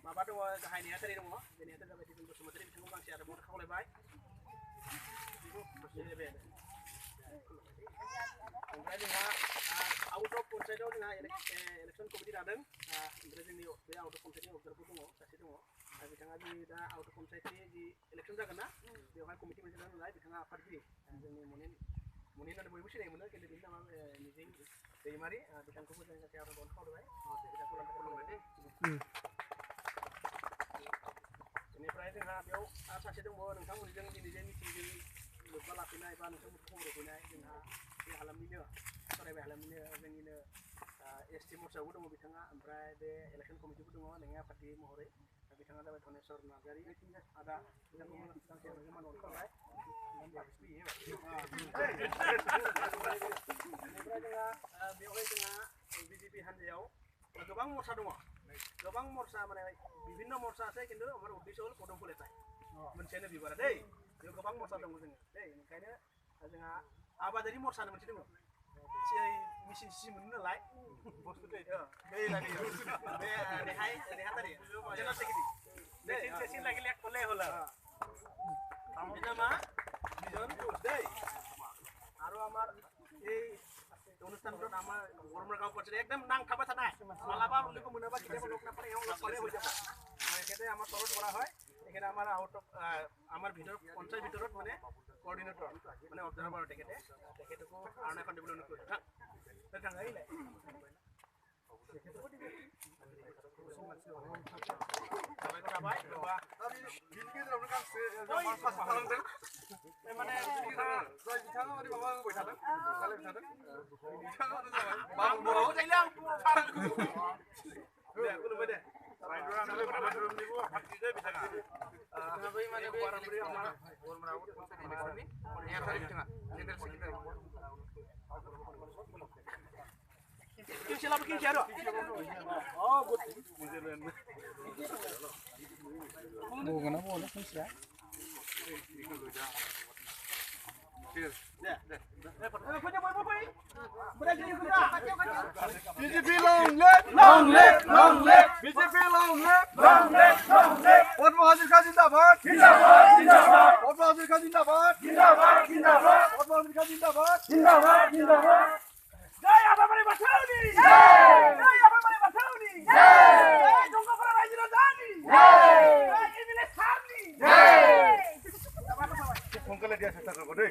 माबा दङ गाहाय नेहाथारि दङ बे नेहाथारि जाबाय दिपेन बसुमतारी बिथांखौ गांसे आरोबाव खावलायबाय ओमफ्राय जोंहा आउट अफ पन्सायतआव जोंहा इलेक्सन कमिटि दादों ओमफ्राय जोंनि बे आउट अफ पन्सायतनि अबजार्भार दङ सासे दङ बिथाङा जोंनि दा आउट अफ पन्सायतनि जि इलेक्सन जागोन ना बेवहाय कमिटि मोनसे जानो नालाय बिथाङा आफादगिरि जोंनि मनिन होननानै बयबो सिनाय मोनो खिन्थु बिनि नामा मिजिं दैमारि बिथांखौबो जों गासै आरोबाव खावलायबाय बिथांखौ लानो खावलायबाय बेनिफ्राय जोंहा बेयाव सासे दङ नोंथांमोनजों दिनैजे मिथिंजों लोब्बा लाफैनाय बा नोंथांमोनखौ खबर होफैनाय जोंहा बे हालामनिनो सराइबारि हालामनिनो जोंनिनो एसटि मर्चायावबो दङ बिथाङा ओमफ्राय बे इलेक्सन कमिटिबो दङ लेङाइ आफादगिरि महरै बिथाङा जाबाय धनेस्वर नार्जारि आदा बिथांखौ गांसे मान हरखाबाय बेनिफ्राय जोंहा बेवहाय जोंहा बिजेपि हान्जायाव गोबां मर्चा दङ गोबां मर्चा माने विभिन्न मर्चा আছে কিন্তু আমার উদ্দেশ্য হল পদম ফুল এটাই मोनसेनो बिबारा दै बेयाव गोबां मर्चा दङ जोङो दै ओंखायनो जोंहा आबादारि मर्चानो मोनसे दङ सिआई मेसिन सिसि मोनो नालाय बस्तु दै दै लागि बे नेहाथारि जेना सेक्रेटारि मेसिन सेसिन লাগিলে এক কলে হল এটা মা বিজন दै আৰু আমাৰ এই অনুষ্ঠানটোত আমাৰ গৰমৰ গাঁও পঞ্চায়ত একদম নাংথাবাय थानाय মালাবা লোক मोनाबा কেতিয়াবা লোক নাপালে এওঁ লগ পালে হৈ যাব এখানে আমাৰ তলত কৰা হয় এখানে আমাৰ আউট অফ আমাৰ ভিতৰত পঞ্চায়ত ভিতৰত মানে কোঅৰ্ডিনেটৰ মানে অবজাৰভাৰ তেখেতকো আৰণ এখন দিবলৈ অনুৰোধ কৰিছোঁ থাকাইলে তেখেতকো দিব थाबाय बा बिनि गेजेरावनो गांसे माने जाय बिथाङा ओरै माबा होबाय थादों रायलायबाय थादों बिथाङा जाबाय बर' जायले आं दे खुलुमबाय दे बायदुरानिबो आफादगिरि बिथाङा बै माने बाराबुरि आमार गरमराव पन्सायतनि नेहाथारि बिथाङा जेनेरेल सेक्रेटारि किनसेलाबो किनसे आरो good बुगोना बुगोना किनसेया BJP long live BJP long live Padma Hazarika जिंदाबाद Padma Hazarika जिंदाबाद Padma Hazarika जिंदाबाद जय आबाबारि बाथौनि जय आबाबारि बाथौनि जय दंगफोरा रायजो राजानि जय एमएलए सारनि जय फंकले दिया सेस्था करबो दै